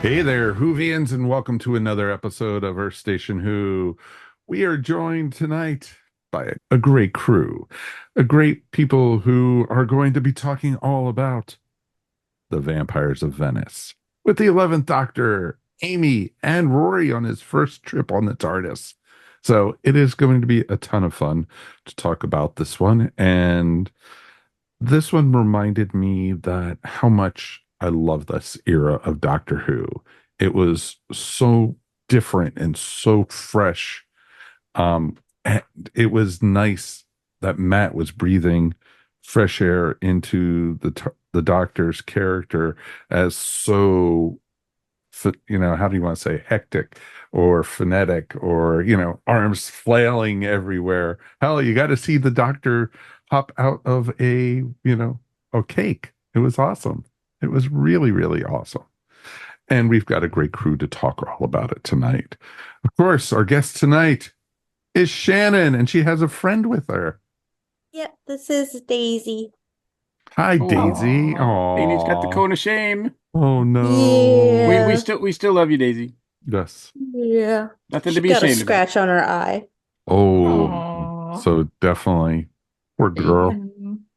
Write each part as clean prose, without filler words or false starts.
Hey there, Whovians, and welcome to another episode of Earth Station Who. We are joined tonight by a great crew, a great people who are going to be talking all about the vampires of Venice with the 11th Doctor, Amy, and Rory on his first trip on the TARDIS. So it is going to be a ton of fun to talk about this one. And this one reminded me that how much I love this era of Doctor Who. It was so different and so fresh. And it was nice that Matt was breathing fresh air into the Doctor's character as so, how do you want to say, hectic or frenetic or, arms flailing everywhere. Hell, you got to see the Doctor hop out of a cake. It was awesome. It was really, really awesome. And we've got a great crew to talk all about it tonight. Of course, our guest tonight is Shannon, and she has a friend with her. Yep, this is Daisy. Hi, Daisy. Aw. Daisy's got the Oh, cone of shame. oh no. We we Yeah, still we still love you, Daisy. Yes. yeah. Nothing to She be got a ashamed about. scratch on her eye. Oh, Aw. so definitely poor girl.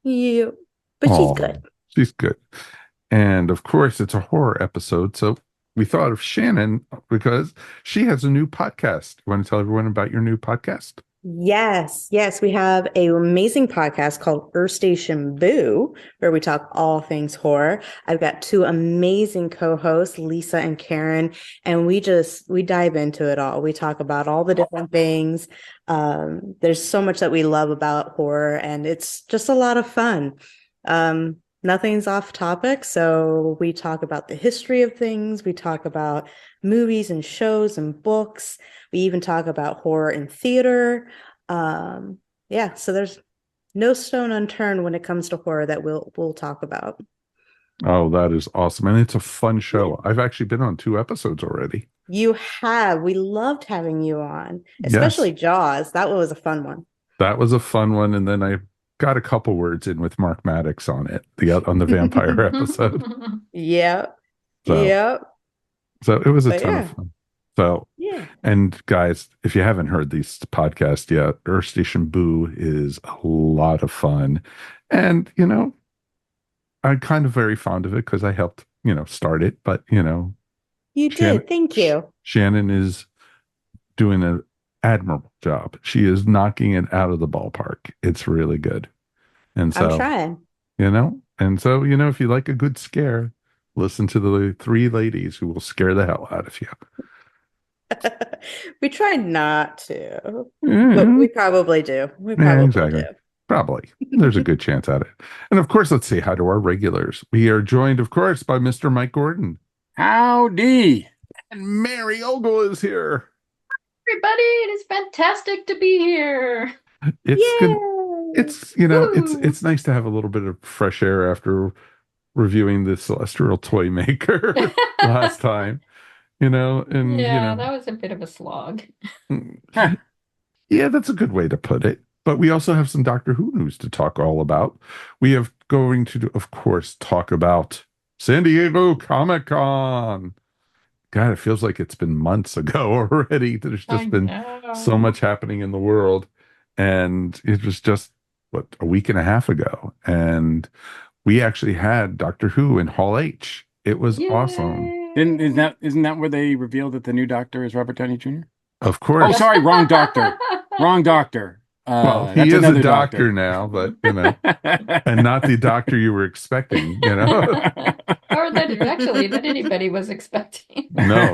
Yep, but she's Oh, good. she's good. And of course, it's a horror episode. So we thought of Shannon because she has a new podcast. You want to tell everyone about your new podcast? Yes, we have an amazing podcast called Earth Station Boo, where we talk all things horror. I've got two amazing co-hosts, Lisa and Karen, and we dive into it all. We talk about all the different things. There's so much that we love about horror, and it's just a lot of fun. Nothing's off topic, so we talk about the history of things. We talk about movies and shows and books. We even talk about horror in theater. Yeah, so there's no stone unturned when it comes to horror that we'll talk about. Oh, that is awesome. And it's a fun show. I've actually been on 2 episodes already. You have. We loved having you on, Yes, especially Jaws. That was a fun one. that was a fun one. And then I got a couple words in with Mark Maddox on the vampire episode. Yep. So Yep. so it was a But ton of yeah. fun. So Yeah. and guys, if you haven't heard these podcasts yet, Earth Station Boo is a lot of fun. And I'm kind of very fond of it because I helped, start it. But You Shannon did. Thank you. Shannon is doing an admirable job. She is knocking it out of the ballpark. It's really good. And I'm so, trying. if you like a good scare, listen to the three ladies who will scare the hell out of you. We try not to, but Yeah, we probably do. We yeah, probably exactly. Probably. There's a good chance at it. And of course, let's say hi to our regulars. We are joined, of course, by Mr. Mike Gordon. Howdy. And Mary Ogle is here. Everybody, it is fantastic to be here. do. It's good. Yay! Woo! It's nice to have a little bit of fresh air after reviewing the Celestial Toy Maker last time, and Yeah, that was a bit of a slog. Huh. yeah, that's a good way to put it. But we also have some Doctor Who news to talk all about. We have going to, of course, talk about San Diego Comic-Con. God, it feels like it's been months ago already. There's I just been so know. much happening in the world. And it was just, what, a week and a half ago. And we actually had Doctor Who in Hall H. It was awesome. Isn't, Yay! isn't that isn't that where they revealed that the new Doctor is Robert Downey Jr.? Of Oh, course. sorry, wrong Doctor. Wrong Doctor. Well, he That's is a another doctor doctor. now, but, and not the doctor you were expecting. Or that anybody was expecting. No,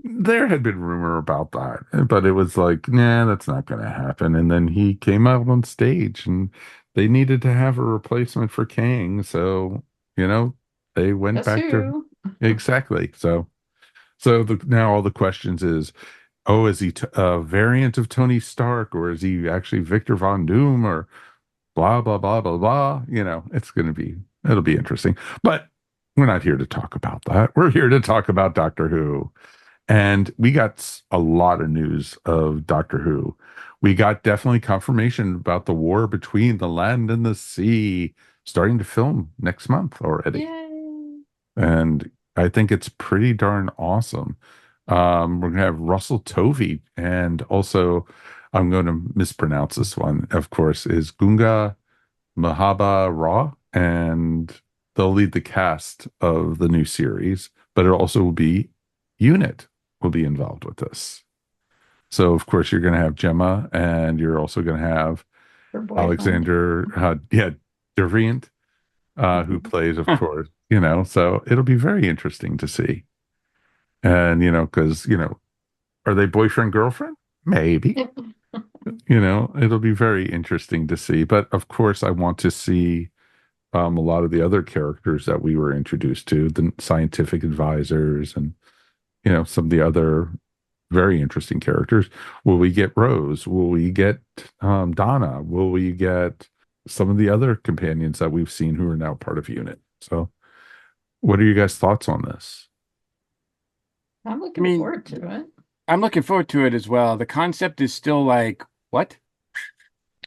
there had been rumor about that, but it was like, nah, that's not going to happen. And then he came out on stage and they needed to have a replacement for Kang. So, they went That's back to true. exactly. So now all the questions is, oh, is he a variant of Tony Stark or is he actually Victor Von Doom or blah, blah, blah, blah, blah? It'll be interesting. But we're not here to talk about that. We're here to talk about Doctor Who. And we got a lot of news of Doctor Who. We got definitely confirmation about the war between the land and the sea starting to film next month already. Yay. And I think it's pretty darn awesome. We're gonna have Russell Tovey, and also I'm going to mispronounce this one, of course, is Gunga Mahaba Raw, and they'll lead the cast of the new series, but it also will be Unit will be involved with this. So of course you're going to have Gemma, and you're also going to have Her boyfriend. Alexander, Deviant, who plays, of course, so it'll be very interesting to see. And, because, are they boyfriend, girlfriend? Maybe, it'll be very interesting to see. But of course, I want to see a lot of the other characters that we were introduced to, the scientific advisors and, some of the other very interesting characters. Will we get Rose? Will we get Donna? Will we get some of the other companions that we've seen who are now part of Unit? So, what are you guys' thoughts on this? I'm I looking mean, forward to it. I'm looking forward to it as well. The concept is still like, what?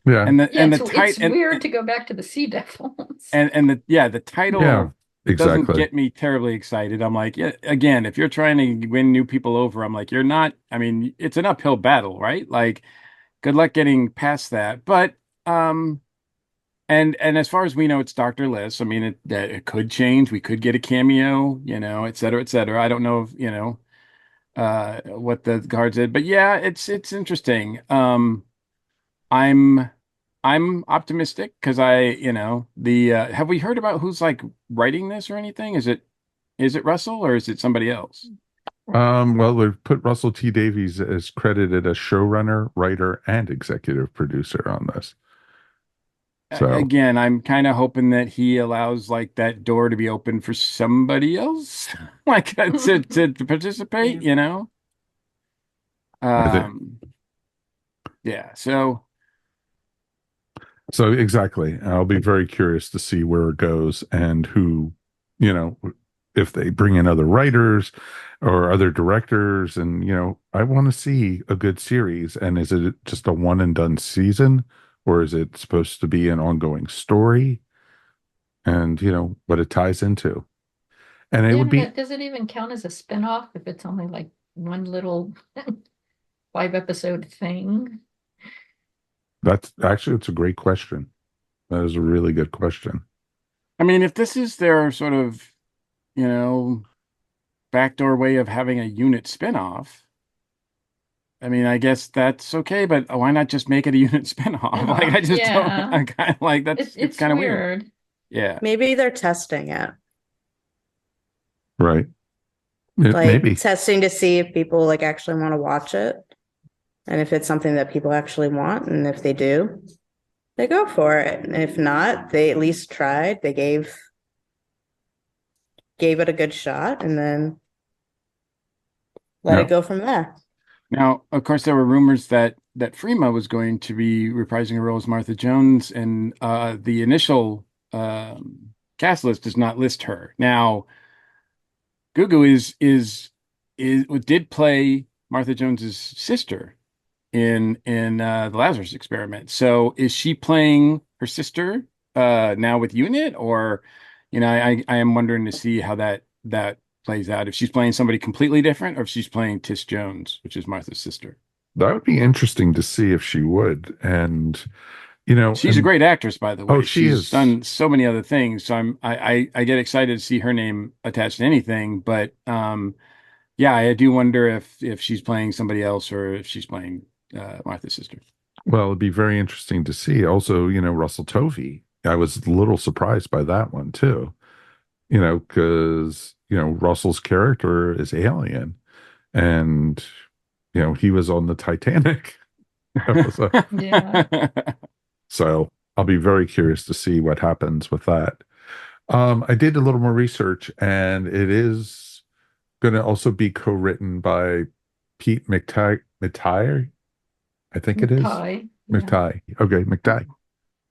Yeah, And the Yeah, and the it's title weird to go back to the Sea Devils. the yeah, title doesn't exactly. get me terribly excited. I'm like, yeah, again, if you're trying to win new people over, I'm like, you're not. I mean, it's an uphill battle, right? Like, good luck getting past that. But and as far as we know, it's Dr. Liss. I mean, it could change. We could get a cameo, et cetera, et cetera. I don't know if what the guards did, but yeah, it's interesting. I'm I'm optimistic because the have we heard about who's like writing this or anything? Is it Russell or is it somebody else? Well, we've put Russell T Davies as credited as showrunner, writer, and executive producer on this. So, Again, I'm kind of hoping that he allows like that door to be open for somebody else, like to participate. Yeah. I think Um, yeah. so exactly. I'll be very curious to see where it goes and who, you know, if they bring in other writers or other directors. And, I want to see a good series. And is it just a one and done season, or is it supposed to be an ongoing story? And, what it ties into. And it Yeah, would be, does it even count as a spinoff if it's only like one little 5 episode thing? it's a great question. That is a really good question. I mean, if this is their sort of, you know, backdoor way of having a unit spinoff, I mean, I guess that's okay, but why not just make it a unit spinoff? Like, I just don't, Yeah. I kind of like It's it's it's kind of weird. weird. Yeah. Maybe they're testing it, Right. like Maybe. testing to see if people like actually want to watch it. And if it's something that people actually want, and if they do, they go for it. And if not, they at least tried. They gave it a good shot and then let Yeah. it go from there. Now, of course, there were rumors that Freema was going to be reprising her role as Martha Jones, and the initial cast list does not list her. Now, Gugu did play Martha Jones's sister in the Lazarus Experiment. So, is she playing her sister now with Unit, or I am wondering to see how that plays out. If she's playing somebody completely different, or if she's playing Tish Jones, which is Martha's sister. That would be interesting to see if she would. And, She's a and great actress, by the oh, way. she She's is. done so many other things. So I get excited to see her name attached to anything. But yeah, I do wonder if she's playing somebody else or if she's playing Martha's sister. Well, it'd be very interesting to see. Also, Russell Tovey. I was a little surprised by that one too. Because, Russell's character is alien, and, he was on the Titanic episode. Yeah. So I'll be very curious to see what happens with that. I did a little more research, and it is going to also be co-written by Pete McTighe. I think it is Pie. Yeah. McTighe. Okay, McTighe.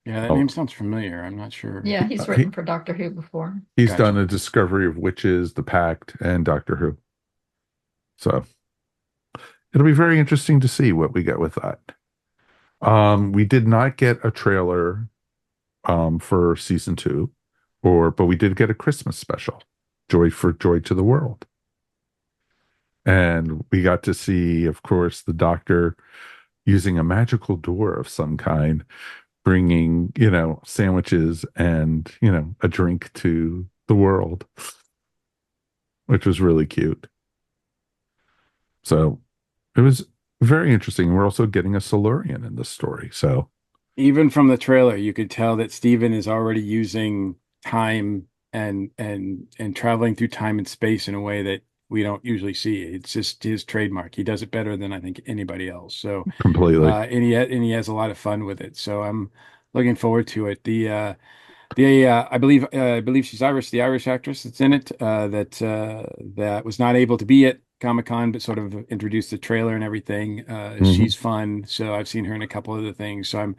Yeah, that Oh, name sounds familiar. I'm not sure. Yeah, he's written for Doctor Who before. he's Gotcha. done A Discovery of Witches, The Pact, and Doctor Who. So it'll be very interesting to see what we get with that. We did not get a trailer for season 2, but we did get a Christmas special. joy to the world. And we got to see, of course, the Doctor using a magical door of some kind, bringing, sandwiches and, a drink to the world, which was really cute. So it was very interesting. We're also getting a Silurian in this story. So Even from the trailer, you could tell that Steven is already using time and traveling through time and space in a way that we don't usually see. It's just his trademark. He does it better than I think anybody else. So, completely. and he has a lot of fun with it. So I'm looking forward to it. I believe she's Irish. The Irish actress that's in it, that was not able to be at Comic-Con, but sort of introduced the trailer and everything. She's fun. So I've seen her in a couple other things. So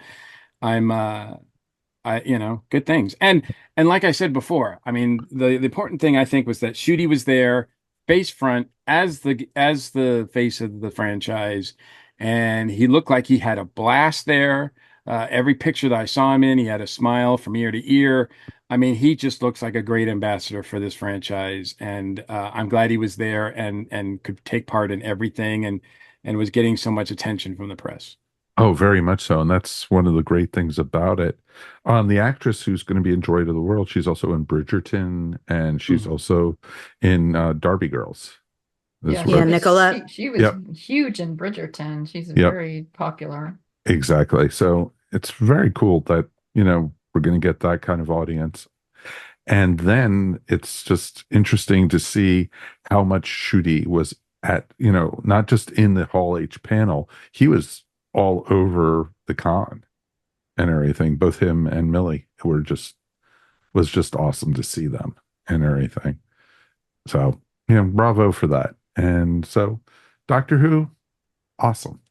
I'm good things. And like I said before, I mean, the important thing I think was that Shooty was there, face front as the face of the franchise, and he looked like he had a blast there. Every picture that I saw him in, he had a smile from ear to ear. I mean, he just looks like a great ambassador for this franchise, and I'm glad he was there and could take part in everything and was getting so much attention from the press. Oh, very much so. And that's one of the great things about it. The actress who's going to be in Joy to the World, she's also in Bridgerton, and she's also in Derby Girls. Yeah, Nicolette. She was huge in Bridgerton. She's very popular. Exactly. So it's very cool that, we're going to get that kind of audience. And then it's just interesting to see how much Shooty was at, not just in the Hall H panel, he was all over the con and everything. Both him and Millie was just awesome to see them and everything. So, bravo for that. And so Doctor Who, awesome.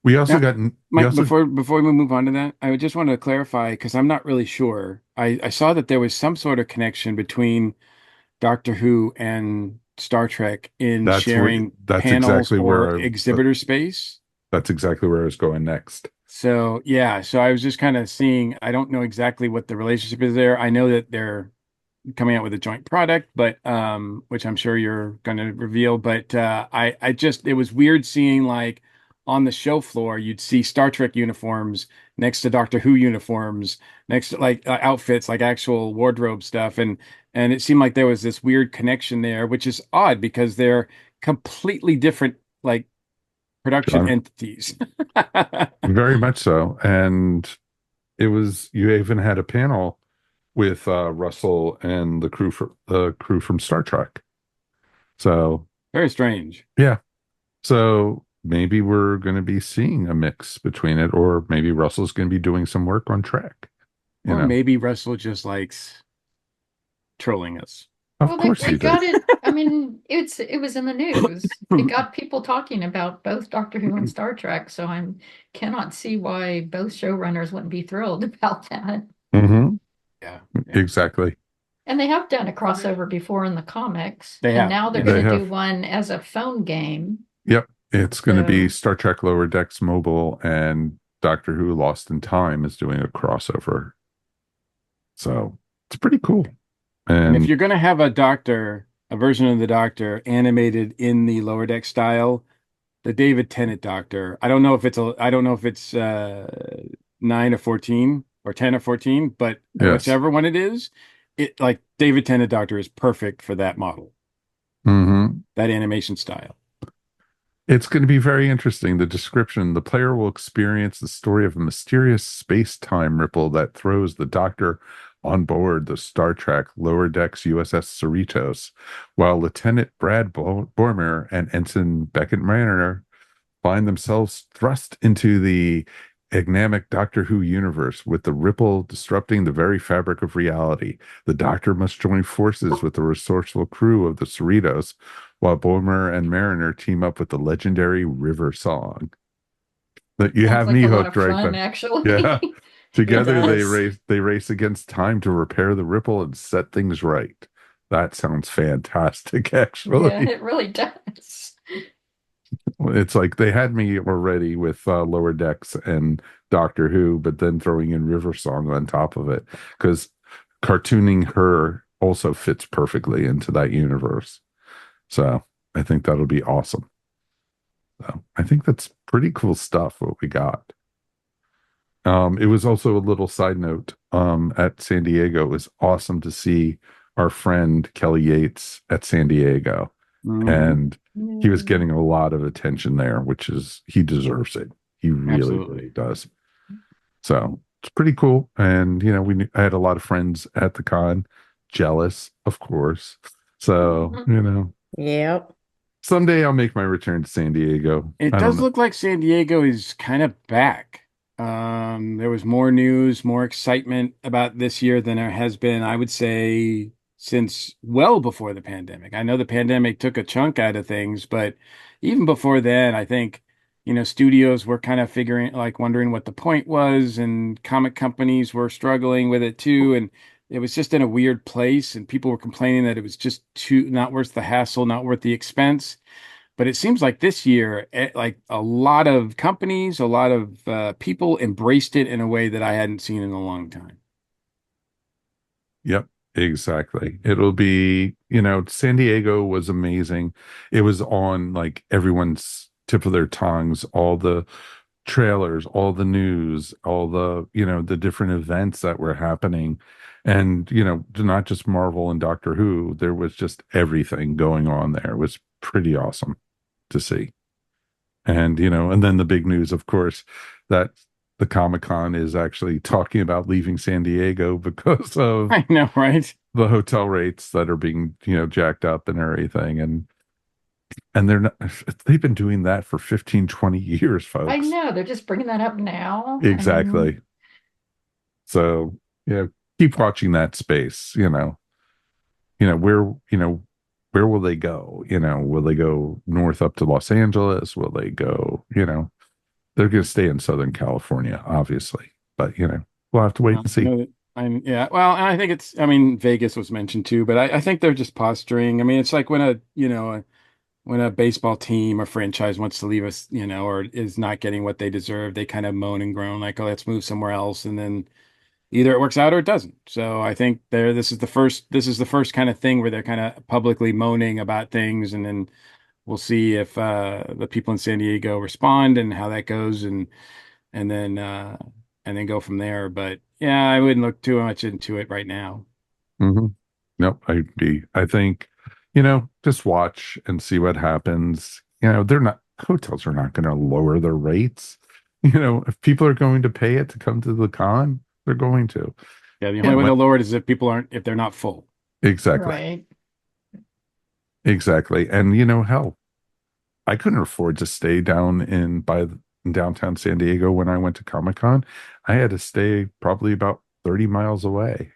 We also got Mike, before we move on to that, I just want to clarify because I'm not really sure. I saw that there was some sort of connection between Doctor Who and Star Trek in sharing panels or exhibitor space. That's exactly where I was going next. So yeah, so I was just kind of seeing. I don't know exactly what the relationship is there. I know that they're coming out with a joint product, but which I'm sure you're going to reveal. But I just it was weird seeing like on the show floor, you'd see Star Trek uniforms next to Doctor Who uniforms, next to like outfits, like actual wardrobe stuff, and it seemed like there was this weird connection there, which is odd because they're completely different, like production entities. Very much so, and you even had a panel with Russell and the crew from Star Trek. So very strange. Yeah. So maybe we're going to be seeing a mix between it, or maybe Russell's going to be doing some work on Trek. Or maybe Russell just likes trolling us. Of course they got it. I mean, it was in the news. It got people talking about both Doctor Who and Star Trek. So I cannot see why both showrunners wouldn't be thrilled about that. Mm-hmm. Yeah, exactly. And they have done a crossover before in the comics. Now they're going to do one as a phone game. Yep. It's going to be Star Trek Lower Decks Mobile, and Doctor Who Lost in Time is doing a crossover. So it's pretty cool. And if you're going to have a version of the Doctor animated in the Lower Deck style, the David Tennant Doctor, I don't know if it's 9 or 14 or 10 or 14, but whichever one it is, it like David Tennant Doctor is perfect for that model. Mm-hmm. That animation style. It's going to be very interesting. The description: the player will experience the story of a mysterious space-time ripple that throws the Doctor on board the Star Trek Lower Decks USS Cerritos, while Lieutenant Brad Bormer and Ensign Beckett Mariner find themselves thrust into the enigmatic Doctor Who universe, with the ripple disrupting the very fabric of reality. The Doctor must join forces with the resourceful crew of the Cerritos, while Bormer and Mariner team up with the legendary River Song. That you have me hooked right fun, actually. Yeah. Together they race against time to repair the ripple and set things right. That sounds fantastic, actually. Yeah, it really does. It's like they had me already with Lower Decks and Doctor Who, but then throwing in River Song on top of it, because cartooning her also fits perfectly into that universe. So I think that'll be awesome. So I think that's pretty cool stuff what we got. It was also a little side note. At San Diego, it was awesome to see our friend Kelly Yates at San Diego. Mhm. And he was getting a lot of attention there, which is he deserves it. He really, Absolutely. really does. So it's pretty cool. And I had a lot of friends at the con, jealous, of course. So, Yep. someday I'll make my return to San Diego. It I don't does know. look like San Diego is kind of back. There was more news, more excitement about this year than there has been, I would say, since well before the pandemic. I know the pandemic took a chunk out of things, but even before then, I think, studios were kind of wondering what the point was, and comic companies were struggling with it too. And it was just in a weird place, and people were complaining that it was just too not worth the hassle, not worth the expense. But it seems like this year, like a lot of companies, a lot of people embraced it in a way that I hadn't seen in a long time. Yep, exactly. It'll be, San Diego was amazing. It was on like everyone's tip of their tongues, all the trailers, all the news, all the different events that were happening. And, not just Marvel and Doctor Who, there was just everything going on there. It was pretty awesome to see. And, and then the big news, of course, that the Comic Con is actually talking about leaving San Diego because of I know, right? the hotel rates that are being, jacked up and everything. And they've been doing that for 15, 20 years, I folks. know they're just bringing that up now. Exactly. So, keep watching that space, where will they go? Will they go north up to Los Angeles? Will they go, they're going to stay in Southern California, obviously, but we'll have to wait Well, and see. yeah. Well, and I think I mean, Vegas was mentioned too, but I think they're just posturing. I mean, it's like when a baseball team or franchise wants to leave us, or is not getting what they deserve, they kind of moan and groan like, oh, let's move somewhere else. And then either it works out or it doesn't. So I think this is the first kind of thing where they're kind of publicly moaning about things, and then we'll see if the people in San Diego respond and how that goes, and then and then go from there. But yeah, I wouldn't look too much into it right now. Hmm. Nope, I agree. I think, just watch and see what happens. Hotels are not going to lower their rates. If people are going to pay it to come to the con, they're going to. Yeah, the only Yeah, way they'll lower it is if they're not full. exactly. Right. Exactly. And hell, I couldn't afford to stay in downtown San Diego when I went to Comic-Con. I had to stay probably about 30 miles away,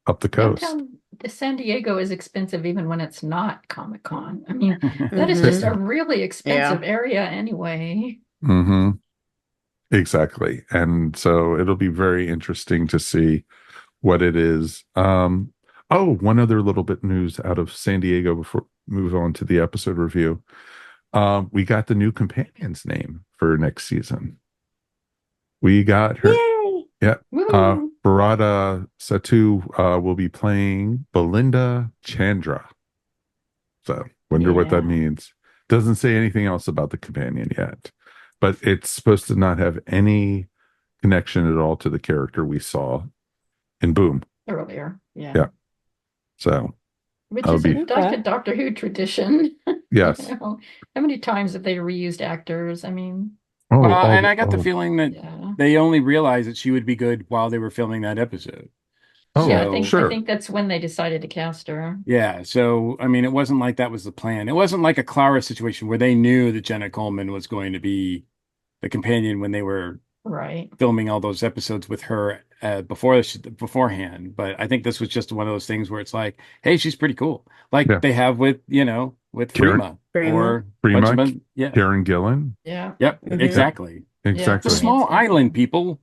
up the coast. Downtown San Diego is expensive even when it's not Comic-Con. I mean, that is just Mhm. a really expensive area anyway. Hmm. Exactly. And so it'll be very interesting to see what it is. One other little bit news out of San Diego before we move on to the episode review. We got the new companion's name for next season. We got her. Yay! Yeah. Woo! Barada Satu will be playing Belinda Chandra. So wonder what that Yeah. means. Doesn't say anything else about the companion yet, but it's supposed to not have any connection at all to the character we saw in Boom. Earlier. Yeah. Yeah. So Which that'll is be like a Doctor Who tradition. yes. How many times have they reused actors? I mean, Oh, Well, and I got the feeling that yeah. they only realized that she would be good while they were filming that episode. Yeah, I So think I sure. think that's when they decided to cast her. yeah, so I mean, it wasn't like that was the plan. It wasn't like a Clara situation where they knew that Jenna Coleman was going to be the companion when they were Right. filming all those episodes with her beforehand. But I think this was just one of those things where it's like, hey, she's pretty cool, like Yeah. they have with Karen- Freema Freema. or a bunch Prima, of yeah, Karen Gillan. Yeah. yep, Mhm. exactly. Exactly. It's a small island, people.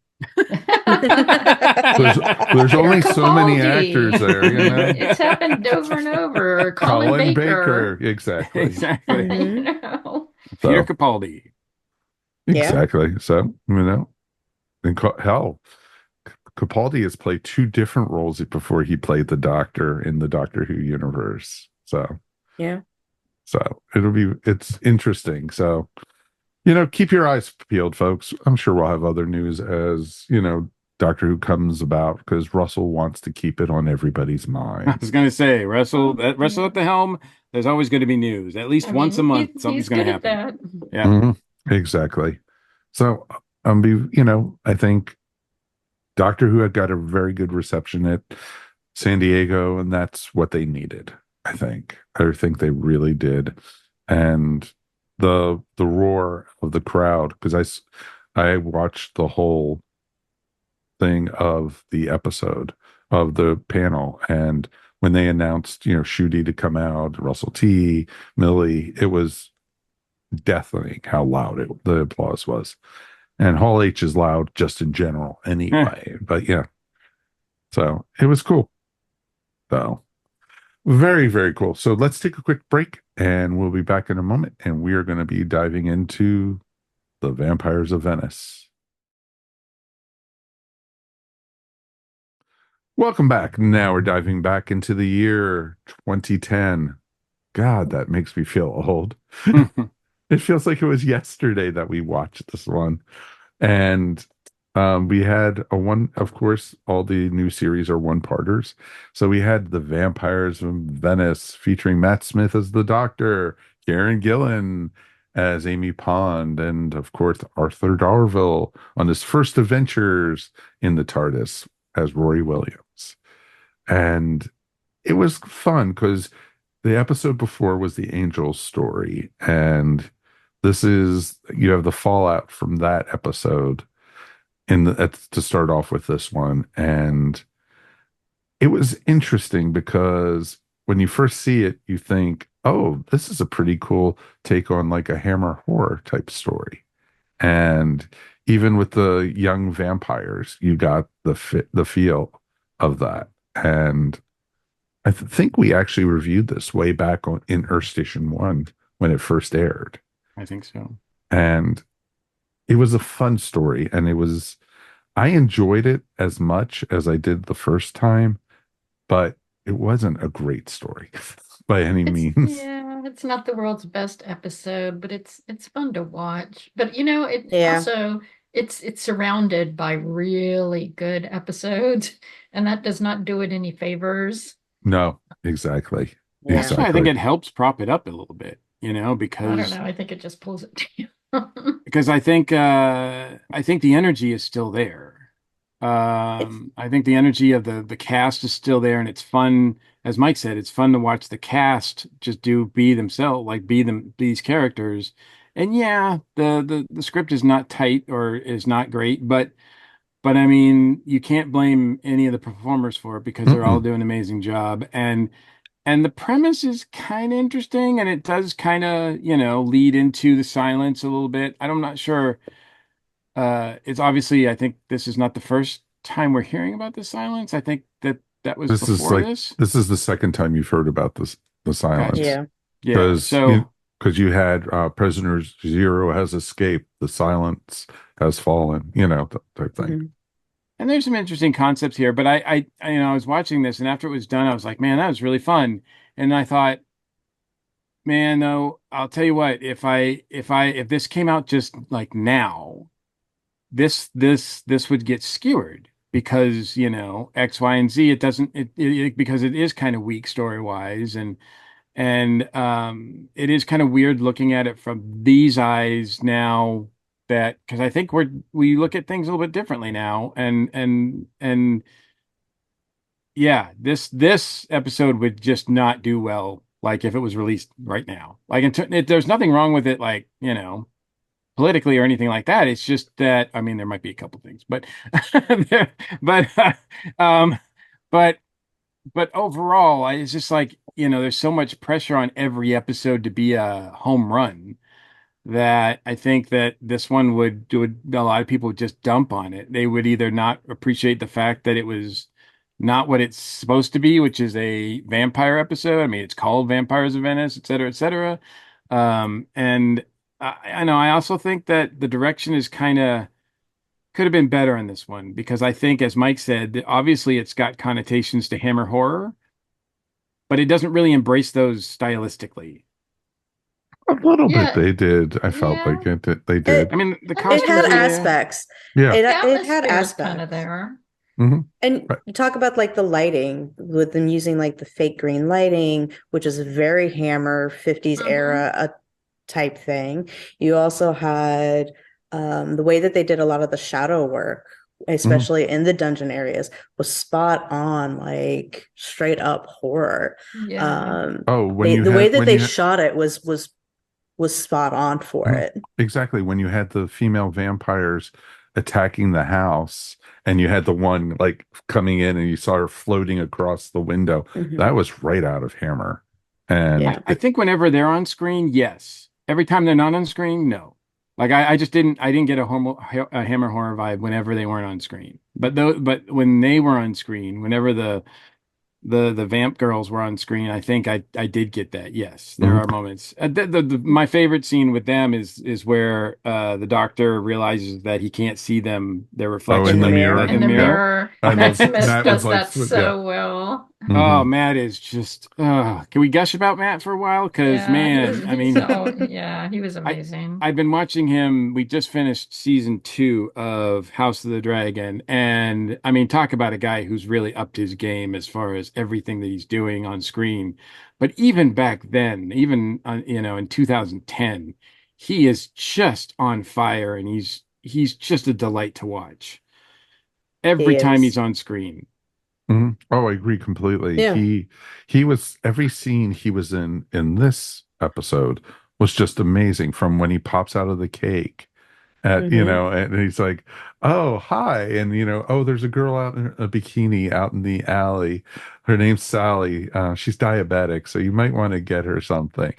There's only so many Capaldi. actors there, It's happened over and over. Colin Baker. Exactly. Exactly. Mhm. You know. Peter So, Capaldi. Yeah. exactly. So, and hell, Capaldi has played two different roles before he played the Doctor in the Doctor Who universe. Yeah. So it's interesting. So, keep your eyes peeled, folks. I'm sure we'll have other news as, Doctor Who comes about because Russell wants to keep it on everybody's I mind. was going to say, Russell Yeah. at the helm, there's always going to be news. At least I once a mean, month, he's something's going good to at happen. that. Yeah. Mhm. Exactly. So, I think Doctor Who had got a very good reception at San Diego, and that's what they needed. I think they really did, and the roar of the crowd because I watched the whole thing of the episode of the panel, and when they announced Shooty to come out, Russell T, Millie, it was deafening how loud the applause was. And Hall H is loud just in general anyway. But yeah, so it was cool. So very, very cool. So let's take a quick break and we'll be back in a moment. And we are going to be diving into the Vampires of Venice. Welcome back. Now we're diving back into the year 2010. God, that makes me feel old. It feels like it was yesterday that we watched this one. And we had of course, all the new series are one-parters. So we had The Vampires of Venice featuring Matt Smith as the Doctor, Karen Gillan as Amy Pond, and of course, Arthur Darvill on his first adventures in the TARDIS as Rory Williams. And it was fun because the episode before was the Angels story. And you have the fallout from that episode to start off with this one. And it was interesting because when you first see it, you think, oh, this is a pretty cool take on like a Hammer horror type story. And even with the young vampires, you got the feel of that. And I think we actually reviewed this way back in Earth Station 1 when it first aired. I think so. And it was a fun story. And I enjoyed it as much as I did the first time, but it wasn't a great story by any means. It's not the world's best episode, but it's fun to watch. But it Yeah. also it's surrounded by really good episodes, and that does not do it any favors. No, exactly. Yeah. Actually, I think Exactly. it helps prop it up a little bit, I don't because know. I think it just pulls it down. I think the energy is still there. It's I think the energy of the cast is still there, and it's fun. As Mike said, it's fun to watch the cast just be themselves, like these characters. And yeah, the script is not tight or is not great, but I mean, you can't blame any of the performers for it because they're all Mm-mm. doing an amazing job. And the premise is kind of interesting, and it does kind of, lead into the silence a little bit. I'm not sure. It's obviously, I think this is not the first time we're hearing about the silence. I think that was before this. This is the second time you've heard about the Gotcha. silence yeah. Yeah. because So, you had prisoners zero has escaped, the silence has fallen, that type thing. Mhm. and there's some interesting concepts here, but I was watching this, and after it was done, I was like, man, that was really fun. And I thought, man, no, I'll tell you what, if this came out just like now, this would get skewered because X, Y, and Z. It doesn't because it is kind of weak story wise, and it is kind of weird looking at it from these eyes now, that because I think we look at things a little bit differently now, and yeah, this episode would just not do well, like if it was released right now. Like there's nothing wrong with it, like politically or anything like that. It's just that, I mean, there might be a couple things, but but um but but overall, it's just like, there's so much pressure on every episode to be a home run, that I think that this one would a lot of people would just dump on it. They would either not appreciate the fact that it was not what it's supposed to be, which is a vampire episode. I mean, it's called Vampires of Venice, et cetera, et cetera. And I know I also think that the direction is kind of could have been better on this one because I think, as Mike said, obviously it's got connotations to Hammer horror, but it doesn't really embrace those stylistically. A little bit Yeah, they did. I felt yeah. like they It did. I mean, the it costumes had were there. aspects. Yeah. It The it had atmosphere is kind of aspects. there. Hmm. And Right. you talk about like the lighting with them using like the fake green lighting, which is very Hammer 50s Hmm. era type thing. You also had the way that they did a lot of the shadow work, Hmm. especially in the dungeon areas, was spot on, like straight up horror. Yeah. Oh, The way that they shot it was spot on for Mhm. it. Exactly. When you had the female vampires attacking the house and you had the one like coming in and you saw her floating across the window, that Mhm. was right out of Hammer. And Yeah. I think whenever they're on screen, yes. Every time they're not on screen, no. Like I didn't get a Hammer horror vibe whenever they weren't on screen. But when they were on screen, whenever the vamp girls were on screen, I think I did get that. Yes, there Mhm. are moments. My favorite scene with them is where the doctor realizes that he can't see them, their Oh, In in reflection, the the like mirror. in mirror. the In the Yeah. mirror. mirror, I Matt love Smith Matt was does like, that yeah. so well. Oh, Hmm. Matt is just. Can we gush about Matt for a while? Because Yeah, man, I he's mean, so yeah, he was I amazing. I've been watching him. We just finished season 2 of House of the Dragon, and I mean, talk about a guy who's really upped his game as far as everything that he's doing on screen. But even back then, even in 2010, he is just on fire, and he's just a delight to watch He every time he's is. on screen. Hmm. Oh, I agree completely. Yeah. He was every scene he was in this episode was just amazing from when he pops out of the cake at Hmm. and he's like, oh, hi, and oh, there's a girl out in a bikini out in the alley, her name's Sally, she's diabetic, so you might want to get her something.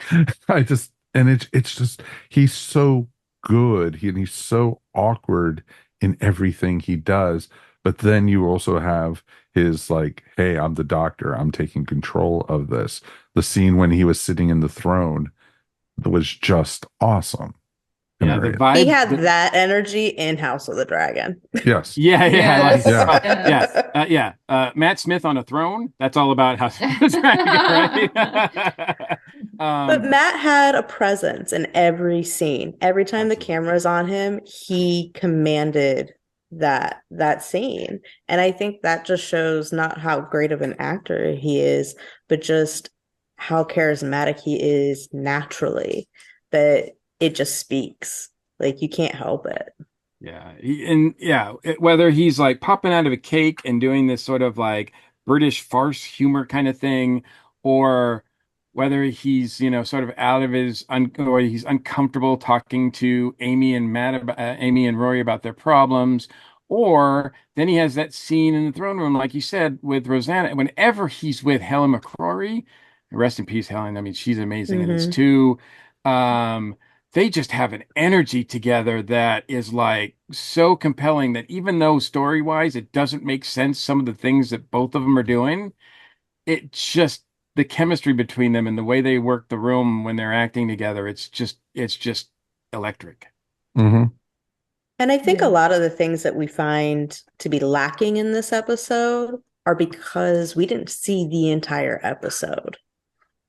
I just and it's just he's so good, and he's so awkward in everything he does, but then you also have his like, hey, I'm the doctor, I'm taking control of this. The scene when he was sitting in the throne was just awesome. Yeah, the He vibe. had that energy in House of the Dragon. Yes. Yeah, yeah, like Yes, Yeah. yeah, yes. yeah. Matt Smith on a throne. That's all about House of the Dragon, right? But um, Matt had a presence in every scene. Every time the camera Absolutely. is on him, he commanded that scene. And I think that just shows not how great of an actor he is, but just how charismatic he is naturally, that it just speaks. Like you can't help it. Yeah, whether he's like popping out of a cake and doing this sort of like British farce humor kind of thing, or whether he's sort of out of his or he's uncomfortable talking to Amy and Rory about their problems, or then he has that scene in the throne room, like you said, with Rosanna. Whenever he's with Helen McCrory, rest in peace, Helen. I mean, she's amazing in this Hmm. too. Um, they just have an energy together that is like so compelling that even though story wise it doesn't make sense, some of the things that both of them are doing, it just the chemistry between them and the way they work the room when they're acting together, it's just electric. Hmm. And I think a Yeah. lot of the things that we find to be lacking in this episode are because we didn't see the entire episode.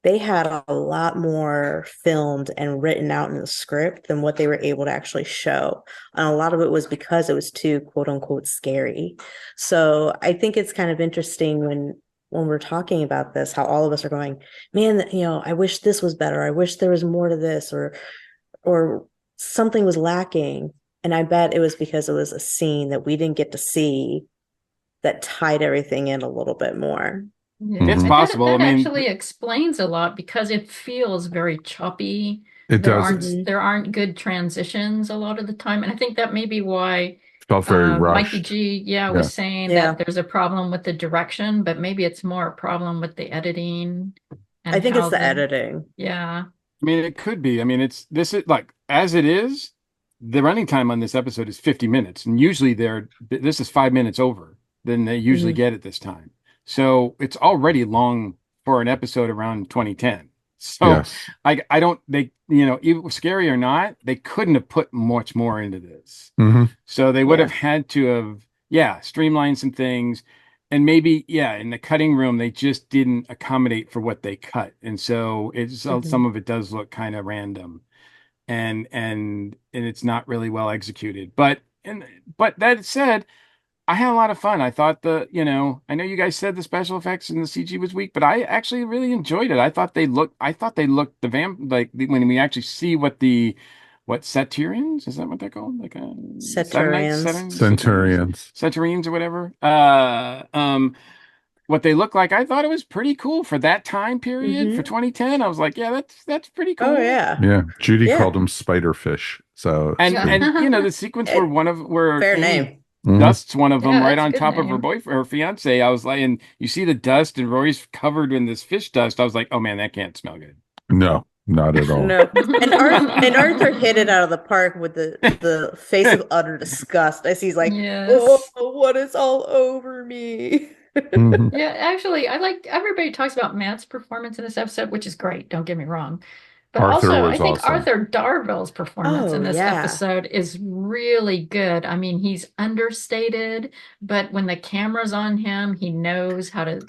They had a lot more filmed and written out in the script than what they were able to actually show. And a lot of it was because it was too quote unquote scary. So I think it's kind of interesting when we're talking about this, how all of us are going, man, I wish this was better. I wish there was more to this, or something was lacking. And I bet it was because it was a scene that we didn't get to see that tied everything in a little bit more. Yeah, It's Hmm. and that possible. I that mean, actually explains a lot because it feels very choppy. It There does. aren't Mhm. there aren't good transitions a lot of the time, and I think that may be why Felt very Mikey rushed. G, yeah, Yeah. was saying that Yeah. there's a problem with the direction, but maybe it's more a problem with the editing I and think it's how the the editing. yeah. I mean, it could be. I mean, this is like as it is, the running time on this episode is 50 minutes, and usually this is 5 minutes over than they usually Mhm. get at this time. So it's already long for an episode around 2010. So Yes. I don't they even scary or not, they couldn't have put much more into this. Hmm. So they would Yeah. have had to have, yeah, streamlined some things. And maybe, yeah, in the cutting room, they just didn't accommodate for what they cut. And so it's Mhm. some of it does look kind of random and it's not really well executed. But that said, I had a lot of fun. I thought I know you guys said the special effects and the CG was weak, but I actually really enjoyed it. I thought they looked when we actually see what Satyrians, is that what they're called? Like Saturnites, Centurions. Centurions. Satyrians or whatever. What they look like, I thought it was pretty cool for that time period for Hmm. 2010. I was like, yeah, that's pretty Oh cool. yeah. Yeah. Judy called Yeah. them spiderfish. So it's And pretty. the sequence It, where fair Amy name. Mhm. dusts one of them Yeah, right that's a on good top of her name. boyfriend, her fiance. I was like, and you see the dust, and Rory's covered in this fish dust. I was like, oh man, that can't smell good. No, not at all. No. And Arthur hit it out of the park with the face of utter disgust as he's like, "Oh, Yes. what is all over me?" Mhm. Yeah, actually, I like everybody talks about Matt's performance in this episode, which is great, don't get me wrong. But Arthur also, I was think awesome. Arthur Darvill's performance Oh in this yeah. episode is really good. I mean, he's understated, but when the camera's on him, he knows how to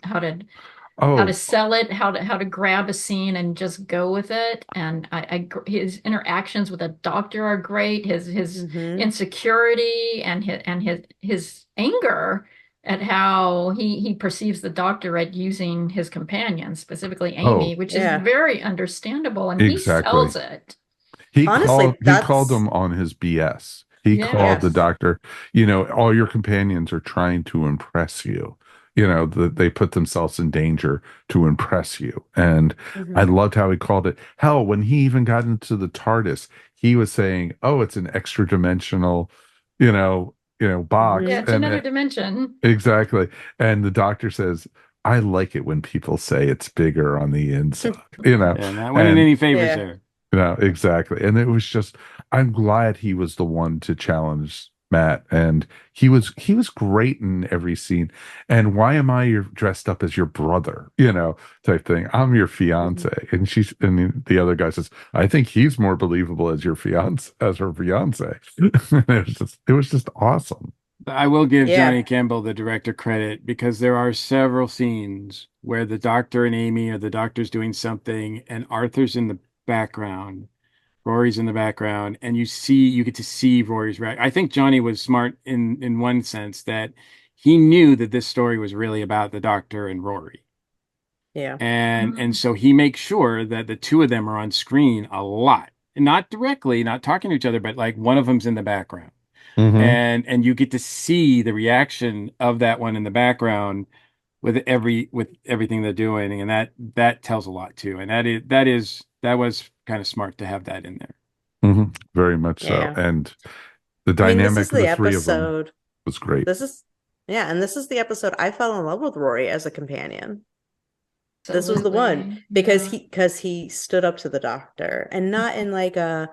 Oh, sell it, how to grab a scene and just go with it. And his interactions with the doctor are great. His Hmm. insecurity and his anger at how he perceives the doctor at using his companion, specifically oh, Amy, which is Yeah. very understandable, and he exactly. sells it. Honestly, He called that's them on his BS. He called the yes. Yes. doctor, all your companions are trying to impress you. That they put themselves in danger to impress you. And I Hmm. loved how he called it. Hell, when he even got into the TARDIS, he was saying, "Oh, it's an extra dimensional, box." Yeah, Hmm. it's another dimension. Exactly. And the doctor says, "I like it when people say it's bigger on the inside," Yeah, not winning and any favors Yeah. there. exactly. And it was just, I'm glad he was the one to challenge Matt. And he was great in every scene. And why am I dressed up as your brother? Type thing. I'm your fiance. Hmm. And the other guy says, I think he's more believable as your fiance, as her fiance. It was just awesome. I will give Johnny Yeah. Campbell, the director, credit because there are several scenes where the doctor and Amy or the doctor's doing something and Arthur's in the background, Rory's in the background, and you get to see Rory's reaction. I think Johnny was smart in one sense that he knew that this story was really about the doctor and Rory. Yeah. And Mm. so he makes sure that the two of them are on screen a lot. Not directly, not talking to each other, but like one of them's in the background Hmm. and you get to see the reaction of that one in the background with everything they're doing, and that tells a lot too. And that was kind of smart to have that in there. Hmm. Very much so. Yeah. And the I mean, this dynamic is of the the three of them episode. was great. This is, yeah, and this is the episode I fell in love with Rory as a companion. This was the one Absolutely. because Yeah. he stood up to the doctor and not in like a,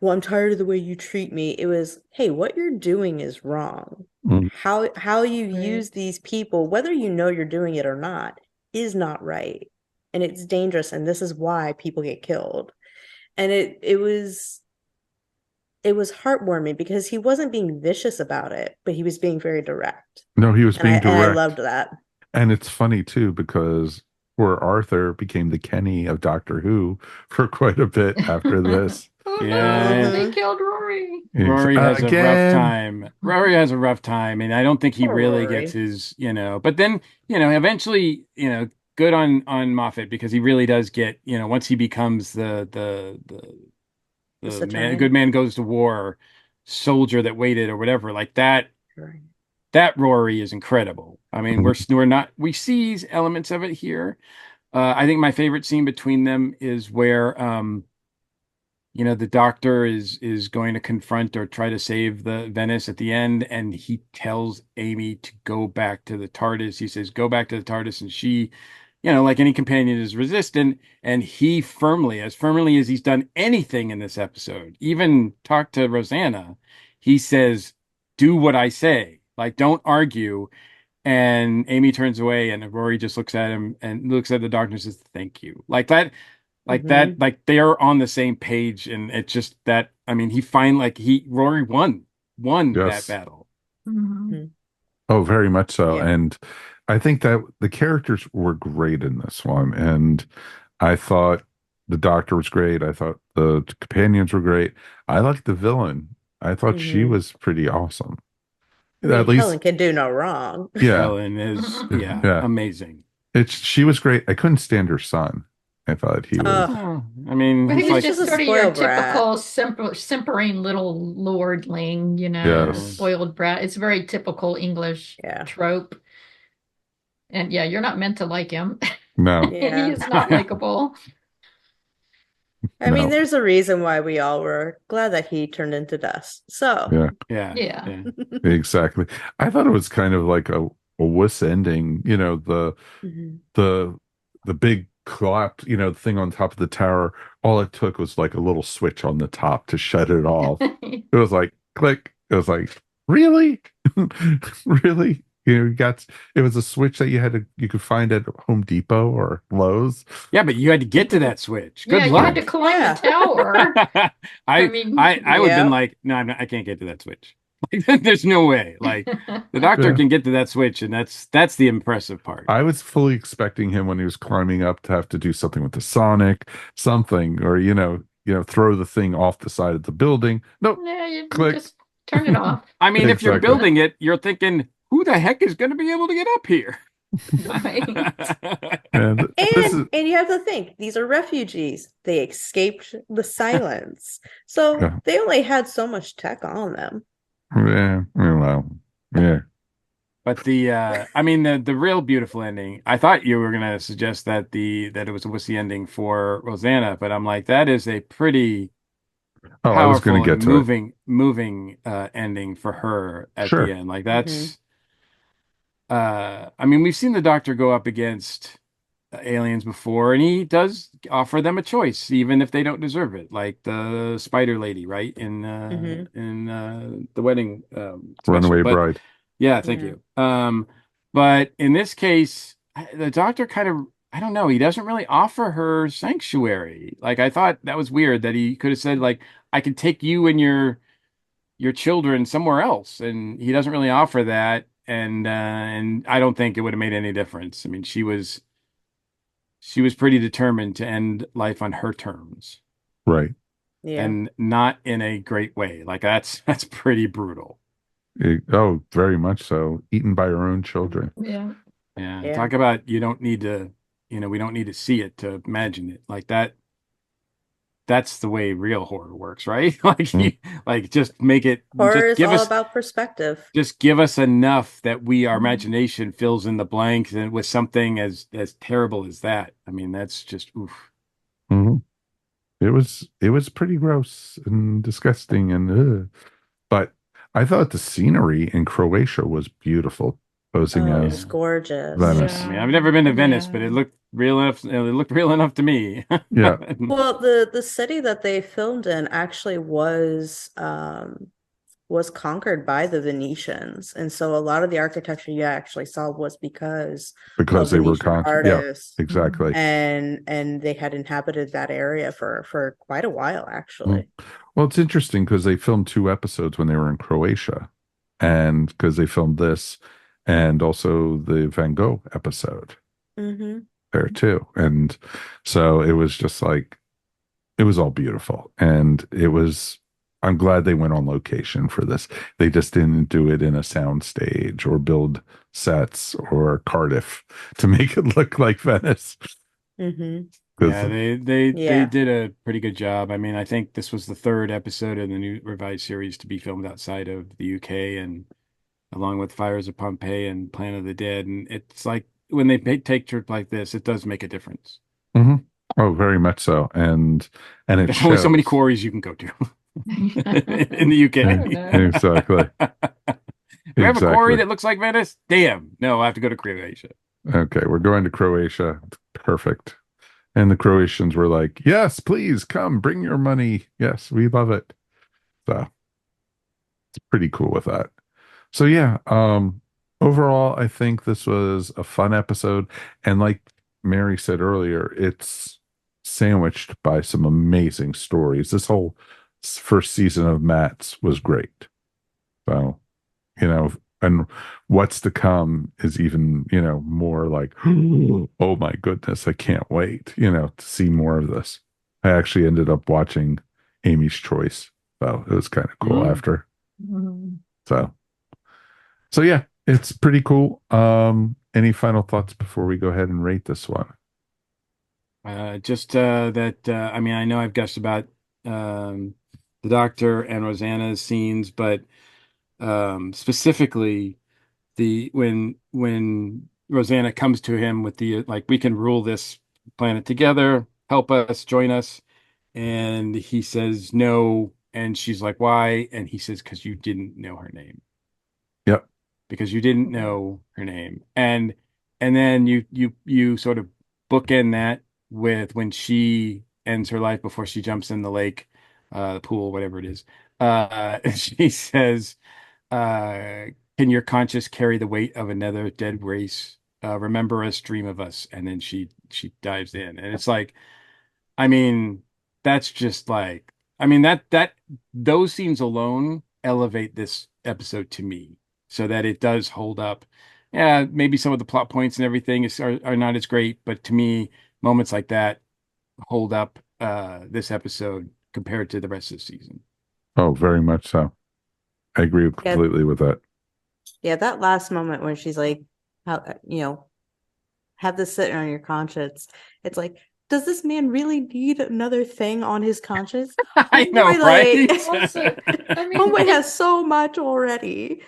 well, I'm tired of the way you treat me. It was, hey, what you're doing is wrong. Mm. How you Right. use these people, whether you know you're doing it or not, is not right. And it's dangerous, and this is why people get killed. And it was heartwarming because he wasn't being vicious about it, but he was being very direct. No, he was And I being and I direct. loved that. And it's funny too because poor Arthur became the Kenny of Doctor Who for quite a bit after this. Oh no, Yeah, they Hmm. killed Rory. Rory has a rough Again. time. Rory has a rough time, and I don't think he Poor really gets Rory. his. But then, eventually, good on Moffat because he really does get, once he becomes The the man, good Saturnian. man goes to war, soldier that waited or whatever, like that. Right. That Rory is incredible. I mean, Mhm. we're not we see elements of it here. I think my favorite scene between them is where the doctor is going to confront or try to save the Venice at the end, and he tells Amy to go back to the TARDIS. He says, "Go back to the TARDIS," and she, like any companion, is resistant. And he as firmly as he's done anything in this episode, even talk to Rosanna, he says, "Do what I say. Like, don't argue." And Amy turns away, and Rory just looks at him and looks at the doctor and says, "Thank you." Like that. Like that, Hmm. like they're on the same page, and it's just that, I mean, Rory won that Yes. battle. Mhm. Hmm. Oh, very much so. Yeah. And I think that the characters were great in this one. And I thought the doctor was great. I thought the companions were great. I liked the villain. I thought she Hmm. was pretty awesome. I mean, At Helen least, can do no wrong. yeah, Helen is, Mhm. yeah, yeah. amazing. She was great. I couldn't stand her son. I thought he was, Oh, Oh, I mean, Well, he he's was he's like, just just a sort of your spoiled brat. typical simpering little lordling, yeah. yes, spoiled brat. It's a very typical English Yeah. trope. And yeah, you're not meant to like him. no, He Yeah. is not likable. I mean, no, there's a reason why we all were glad that he turned into dust. So, yeah, Yeah, Yeah. yeah. exactly. I thought it was kind of like a wuss ending, Mhm. the the big collapse, the thing on top of the tower. All it took was like a little switch on the top to shut it off. It was like click. It was like, really? Really? It was a switch that you could find at Home Depot or Lowe's. Yeah, but you had to get to that switch. Good Yeah, you had luck. to climb the Yeah. tower. I mean, I would have been Yep. like, no, I can't get to that switch. There's no way. Like the doctor Yeah. can get to that switch, and that's the impressive part. I was fully expecting him when he was climbing up to have to do something with the Sonic, something, or throw the thing off the side of the building. Nope, yeah, you click. just turn it off. I mean, if you're Exactly. building it, you're thinking, who the heck is going to be able to get up here? Right. And this is And you have to think, these are refugees. They escaped the silence. So yeah, they only had so much tech on them. yeah, well, yeah. But I mean, the real beautiful ending. I thought you were gonna suggest that it was a wussy ending for Rosanna, but I'm like, that is a pretty Oh, I was going powerful to and get to it. moving ending for her at the Sure. end. Like Hmm. that's, I mean, we've seen the Doctor go up against aliens before, and he does offer them a choice, even if they don't deserve it. Like the Spider Lady, right? Hmm. In the wedding special. Runaway But Bride. yeah, thank Yeah. you. But in this case, the Doctor kind of, I don't know, he doesn't really offer her sanctuary. Like I thought that was weird that he could have said like, I can take you and your children somewhere else, and he doesn't really offer that. And I don't think it would have made any difference. I mean, she was pretty determined to end life on her terms, Right. Yeah. and not in a great way. Like that's pretty brutal. Oh, very much so. Eaten by her own children. Yeah. Yeah, Yeah. talk about you don't need to, we don't need to see it to imagine it. Like that's the way real horror works, right? Like Mm, like just make it, Horror just is all about perspective. give us enough that our Mhm. imagination fills in the blanks, and with something as terrible as that. I mean, that's just oof. mhm. It was pretty gross and disgusting but I thought the scenery in Croatia was beautiful, posing Oh, it Yeah. was as gorgeous. I Venice. mean, Yeah. I've never been to Venice, but Yeah. it looked real enough to me. Yeah, Well, the city that they filmed in actually was conquered by the Venetians. And so a lot of the architecture you actually saw was because because of they were Venetian conquered. Yeah, artists. Mhm. exactly. And they had inhabited that area for quite a while, Mm. actually. Well, it's interesting because they filmed two episodes when they were in Croatia, and because they filmed this and also the Van Gogh episode Hmm. there too. And so it was just like it was all beautiful. And I'm glad they went on location for this. They just didn't do it in a sound stage or build sets or Cardiff to make it look like Venice. Hmm. Yeah, Because they Yeah. did a pretty good job. I mean, I think this was the third episode of the new revised series to be filmed outside of the UK, and along with Fires of Pompeii and Planet of the Dead. And it's like when they take trips like this, it does make a difference. Mhm. Oh, very much so. And it There's only so many shows. quarries you can go to in the I Yeah, don't UK. know. exactly. We have a quarry Exactly. that looks like Venice. Damn, no, I have to go to Croatia. Okay, we're going to Croatia. Perfect. And the Croatians were like, yes, please come, bring your money. Yes, we love it. So it's pretty cool with that. So yeah, overall, I think this was a fun episode. And like Mary said earlier, it's sandwiched by some amazing stories. This whole first season of Matt's was great. So, you know, and what's to come is even, more like, oh my goodness, I can't wait, to see more of this. I actually ended up watching Amy's Choice. So it was kind of cool Mm. after. Mhm. So yeah, it's pretty cool. Any final thoughts before we go ahead and rate this one? Just that I mean, I know I've gushed about the Doctor and Rosanna's scenes, but specifically the when Rosanna comes to him with the like, we can rule this planet together, help us, join us, and he says no, and she's like, why? And he says, because you didn't know her name. Yep. Because you didn't know her name. And then you sort of bookend that with when she ends her life before she jumps in the lake, the pool, whatever it is. She says, uh, can your conscience carry the weight of another dead race? Remember us, dream of us. And then she dives in. And it's like, I mean, that's just like, I mean, that those scenes alone elevate this episode to me so that it does hold up. Yeah, maybe some of the plot points and everything are not as great, but to me, moments like that hold up this episode compared to the rest of the season. Oh, very much so. I agree Yeah, completely with that. yeah, that last moment when she's like, how, have this sit on your conscience. It's like, does this man really need another thing on his conscience? I know, Homeboy, right? Also, I mean, homeboy has so much already.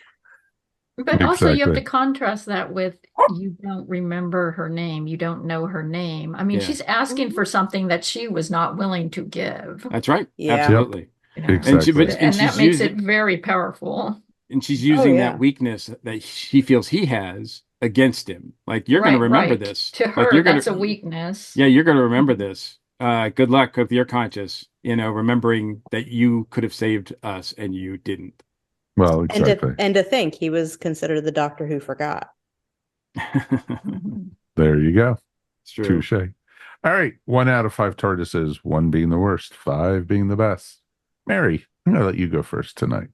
but also you have Exactly. to contrast that with you don't remember her name, you don't know her name. I mean, Yeah, she's asking Mhm. for something that she was not willing to give, that's right. Yeah. Yep. Absolutely. And Exactly. and that she's makes it using very powerful. Oh using that yeah. weakness that he feels he has against him. Like, you're going to Right, remember right. this. To Like, her, you're going that's a to, weakness. yeah, you're going to remember this. Good luck with your conscience, remembering that you could have saved us and you didn't. Well, And exactly. to think he was considered the doctor who forgot. Mhm. There you go. It's true. Touche. All right. 1 out of 5 TARDISes, one being the worst, five being the best. Mary, I'm going to let you go first tonight.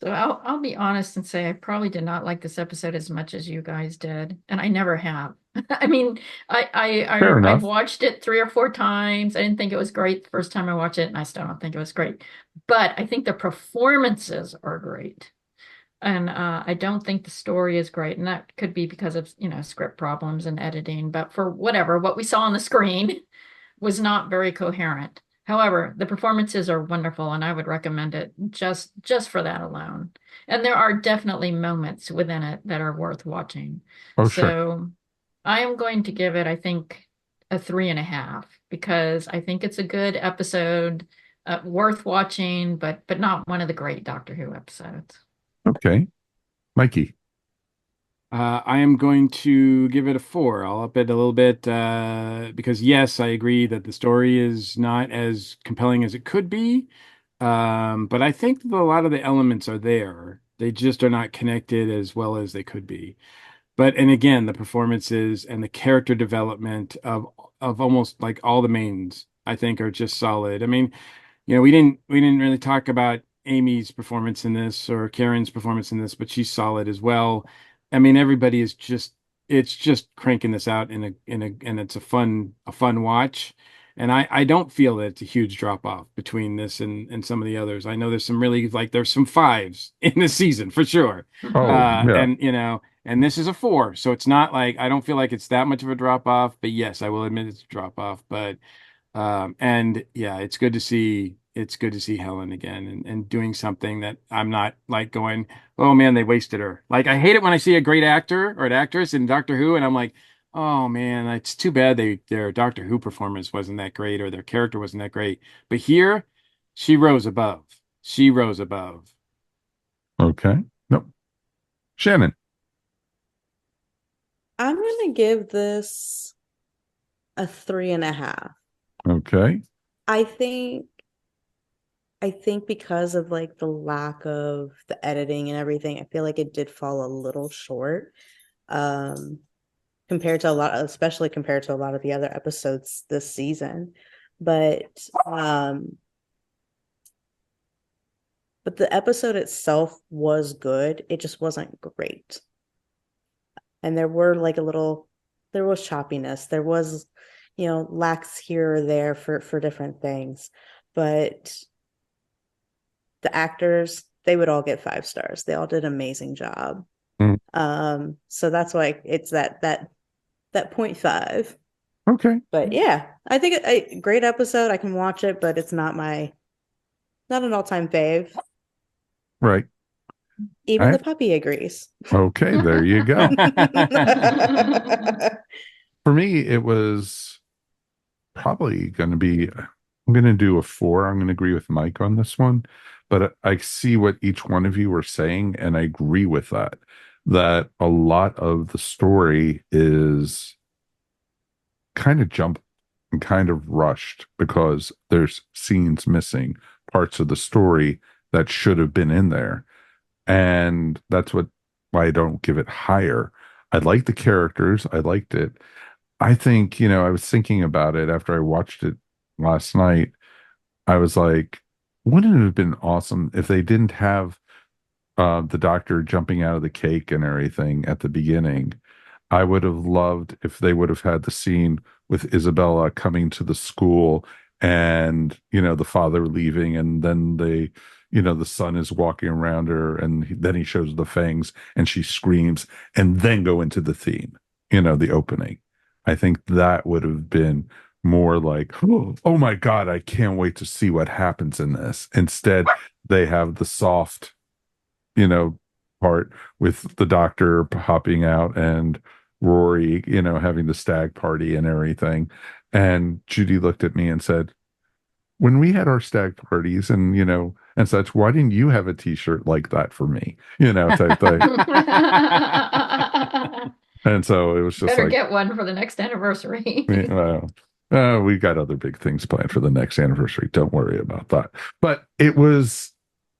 So I'll be honest and say I probably did not like this episode as much as you guys did, and I never have. I mean, Fair I've enough. watched it 3 or 4 times. I didn't think it was great the first time I watched it, and I still don't think it was great. But I think the performances are great, and I don't think the story is great, and that could be because of script problems and editing. But for whatever, what we saw on the screen was not very coherent. However, the performances are wonderful, and I would recommend it just for that alone. And there are definitely moments within it that are worth watching. Oh, sure. So I am going to give it, I think, a 3.5 because I think it's a good episode, worth watching, but not one of the great Doctor Who episodes. Okay. Mikey. I am going to give it a 4. I'll up it a little bit because, yes, I agree that the story is not as compelling as it could be. But I think that a lot of the elements are there. They just are not connected as well as they could be. But and again, the performances and the character development of almost like all the mains, I think, are just solid. I mean, we didn't really talk about Amy's performance in this or Karen's performance in this, but she's solid as well. I mean, everybody is just it's just cranking this out and it's a fun watch. And I don't feel that it's a huge drop off between this and some of the others. I know there's some really like there's some fives in this season for sure. Oh, yeah. And this is a 4. So it's not like I don't feel like it's that much of a drop off, but yes, I will admit it's a drop off. But and yeah, it's good to see Helen again and doing something that I'm not like going, oh man, they wasted her. Like, I hate it when I see a great actor or an actress in Doctor Who and I'm like, oh man, it's too bad their Doctor Who performance wasn't that great or their character wasn't that great. But here, she rose above. She rose above. Okay. Nope. Shannon. I'm gonna give this a 3.5. Okay. I think because of like the lack of the editing and everything, I feel like it did fall a little short. Because compared to a lot, especially compared to a lot of the other episodes this season. But the episode itself was good. It just wasn't great. And there were like there was choppiness. There was, lacks here or there for different things. But the actors, they would all get 5 stars. They all did an amazing job. So that's why it's that 0.5. Okay. But yeah, I think a great episode. I can watch it, but it's not an all-time fave. Right. Even the puppy agrees. Okay, there you go. For me, it was probably going to be, I'm going to do a 4. I'm going to agree with Mike on this one, but I see what each one of you were saying, and I agree with that a lot of the story is kind of jumped and kind of rushed because there's scenes missing, parts of the story that should have been in there. And that's why I don't give it higher. I like the characters. I liked it. I think, I was thinking about it after I watched it last night. I was like, wouldn't it have been awesome if they didn't have the doctor jumping out of the cake and everything at the beginning? I would have loved if they would have had the scene with Isabella coming to the school and, the father leaving, and then the son is walking around her, and then he shows the fangs and she screams, and then go into the theme, the opening. I think that would have been more like, oh my God, I can't wait to see what happens in this. Instead, they have the soft, part with the doctor hopping out and Rory, having the stag party and everything. And Judy looked at me and said, when we had our stag parties and, and such, why didn't you have a t-shirt like that for me? Type thing. And so it was just better like, get one for the next anniversary. We got other big things planned for the next anniversary. Don't worry about that. But it was.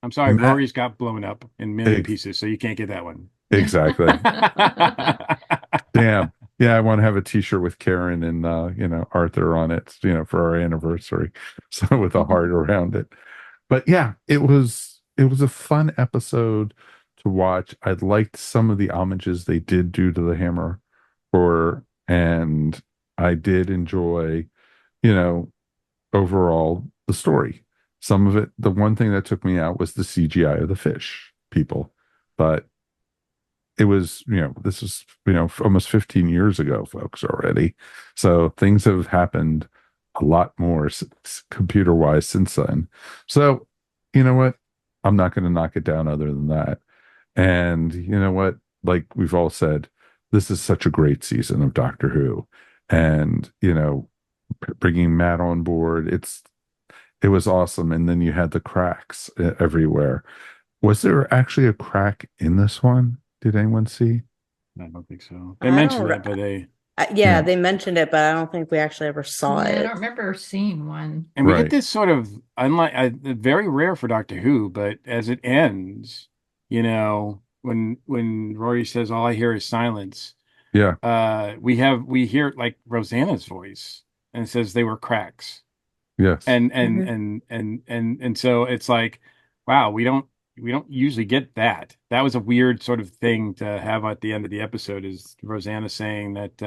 I'm sorry, Rory's got blown up in million pieces, so you can't get that one. Exactly. Damn. Yeah, I want to have a t-shirt with Karen and Arthur on it, for our anniversary. So with a heart around it. But yeah, it was a fun episode to watch. I liked some of the homages they did do to the Hammer horror, and I did enjoy, overall the story. Some of it, the one thing that took me out was the CGI of the fish people, but it was, this is, almost 15 years ago, folks, already. So things have happened a lot more computer wise since then. So, you know what? I'm not going to knock it down other than that. And you know what? Like we've all said, this is such a great season of Doctor Who. And, bringing Matt on board, it was awesome. And then you had the cracks everywhere. Was there actually a crack in this one? Did anyone see? I don't think so. They mentioned it, but they mentioned it, but I don't think we actually ever saw it. I don't remember seeing one. And we get this sort of very rare for Doctor Who, but as it ends, when Rory says, "All I hear is silence," yeah, we hear like Rosanna's voice and it says they were cracks. Yes, and so it's like, wow, we don't usually get that. That was a weird sort of thing to have at the end of the episode, is Rosanna saying that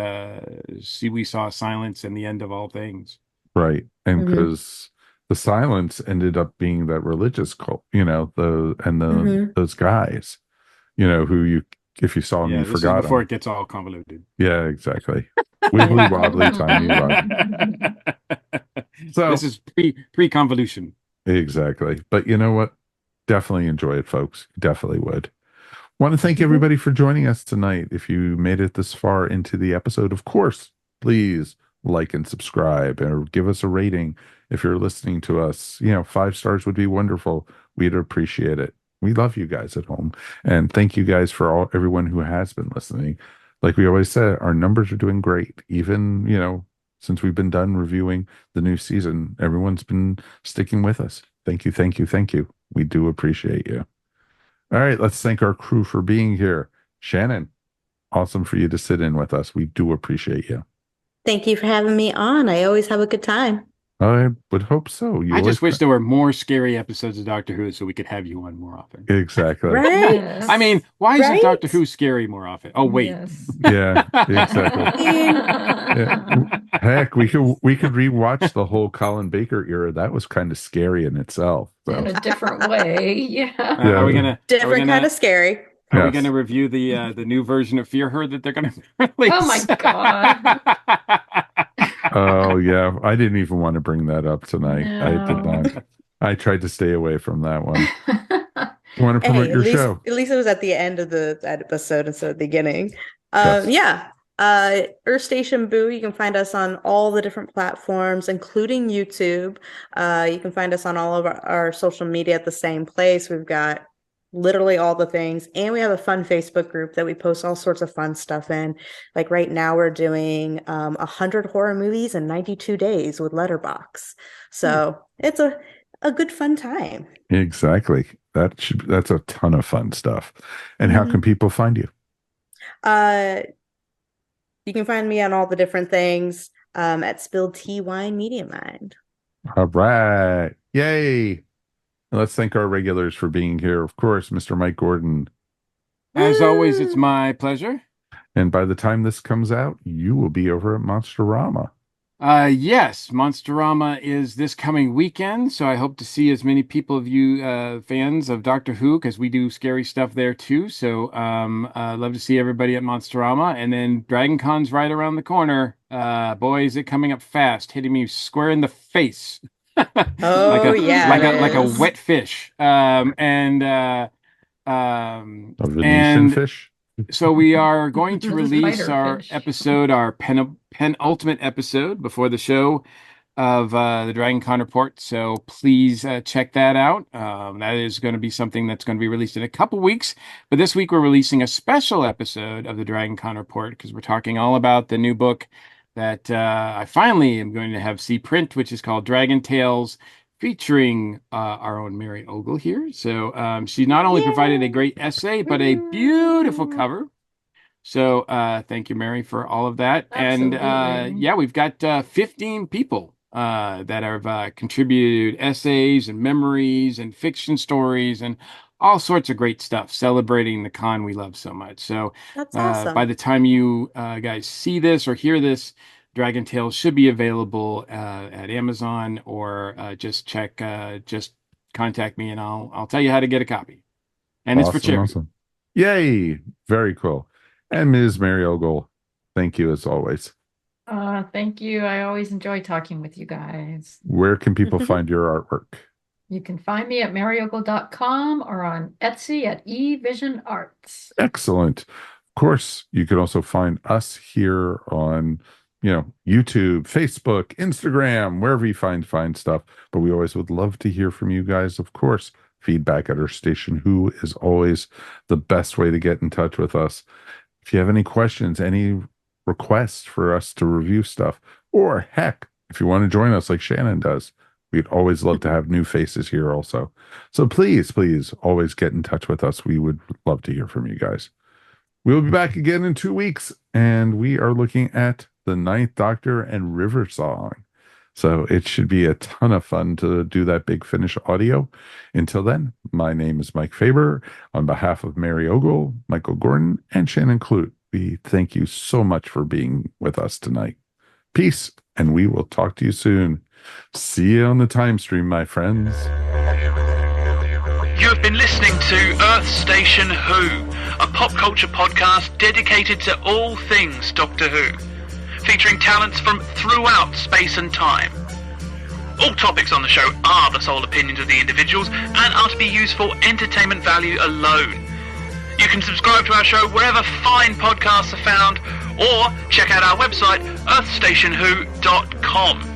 we saw silence and the end of all things. Right. And because the silence ended up being that religious cult, those guys, who if you saw them, you forgot before them. It gets all convoluted. Yeah, exactly. Wibbly wobbly, tiny wobbly. So this is pre-convolution. Exactly. But you know what? Definitely enjoy it, folks. Definitely would. Want to thank everybody for joining us tonight. If you made it this far into the episode, of course, please like and subscribe or give us a rating. If you're listening to us, 5 stars would be wonderful. We'd appreciate it. We love you guys at home. And thank you guys for everyone who has been listening. Like we always said, our numbers are doing great. Even, since we've been done reviewing the new season, everyone's been sticking with us. Thank you, thank you, thank you. We do appreciate you. All right, let's thank our crew for being here. Shannon, awesome for you to sit in with us. We do appreciate you. Thank you for having me on. I always have a good time. I would hope so. I just wish there were more scary episodes of Doctor Who so we could have you on more often. Exactly. Right? Yes. I mean, why isn't Right? Doctor Who scary more often? Oh, wait. Yes. Yeah, exactly. Yeah. Heck, we could rewatch the whole Colin Baker era. That was kind of scary in itself. So. In a different way. Yeah. Yeah. Are we gonna Different kind of scary. Are we Yes. going to review the new version of Fear Her that they're going to release? Oh my God. Oh yeah, I didn't even want to bring that up tonight. I did No. not. I tried to stay away from that one. You want to promote Hey, your show? at least it was at the end of that episode instead of the beginning. Yes. Yeah. Earth Station Boo, you can find us on all the different platforms, including YouTube. You can find us on all of our social media at the same place. We've got literally all the things, and we have a fun Facebook group that we post all sorts of fun stuff in. Like right now we're doing 100 horror movies in 92 days with Letterboxd. So it's a good fun time. Exactly. That's a ton of fun stuff. And how can people find you? You can find me on all the different things at Spilled Tea Wine Media Mind. All right. Yay. Let's thank our regulars for being here. Of course, Mr. Mike Gordon. As always, it's my pleasure. And by the time this comes out, you will be over at Monsterama. Yes, Monsterama is this coming weekend, so I hope to see as many people of you fans of Doctor Who, because we do scary stuff there too. So love to see everybody at Monsterama. And then Dragon Con's right around the corner. Boy, is it coming up fast, hitting me square in the face. Oh, like a wet fish. A Venetian fish? So we are going to It's a release spider our fish. episode, our penultimate episode before the show of the Dragon Con Report. So please check that out. That is going to be something that's going to be released in a couple weeks. But this week we're releasing a special episode of the Dragon Con Report because we're talking all about the new book that I finally am going to have see print, which is called Dragon Tales, featuring our own Mary Ogle here. So she not only provided a great essay, but a beautiful cover. So thank you, Mary, for all of that. Absolutely. And yeah, we've got 15 people that have contributed essays and memories and fiction stories and all sorts of great stuff celebrating the con we love so much. So That's awesome. by the time you guys see this or hear this, Dragon Tales should be available at Amazon, or just contact me and I'll tell you how to get a copy. And it's for charity. Awesome. Yay! Very cool. And Ms. Mary Ogle, thank you as always. Thank you. I always enjoy talking with you guys. Where can people find your artwork? You can find me at maryogle.com or on Etsy at eVision Arts. Excellent. Of course, you can also find us here on YouTube, Facebook, Instagram, wherever you find stuff. But we always would love to hear from you guys. Of course, feedback at Earth Station Who is always the best way to get in touch with us. If you have any questions, any requests for us to review stuff, or heck, if you want to join us like Shannon does, we'd always love to have new faces here also. So please always get in touch with us. We would love to hear from you guys. We'll be back again in 2 weeks, and we are looking at the Ninth Doctor and River Song. So it should be a ton of fun to do that Big Finish audio. Until then, my name is Mike Faber. On behalf of Mary Ogle, Michael Gordon, and Shannon Clute, we thank you so much for being with us tonight. Peace, and we will talk to you soon. See you on the time stream, my friends. You have been listening to Earth Station Who, a pop culture podcast dedicated to all things Doctor Who, featuring talents from throughout space and time. All topics on the show are the sole opinions of the individuals and are to be used for entertainment value alone. You can subscribe to our show wherever fine podcasts are found, or check out our website, earthstationwho.com.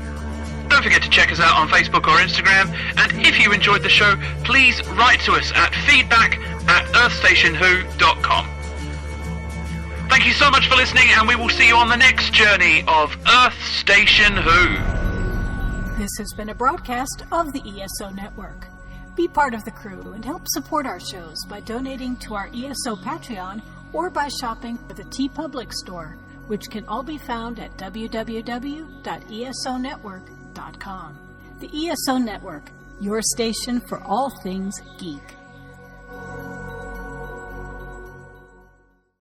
Don't forget to check us out on Facebook or Instagram, and if you enjoyed the show, please write to us at feedback@earthstationwho.com. Thank you so much for listening, and we will see you on the next journey of Earth Station Who. This has been a broadcast of the ESO Network. Be part of the crew and help support our shows by donating to our ESO Patreon or by shopping at the TeePublic store, which can all be found at www.esonetwork.com. The ESO Network, your station for all things geek.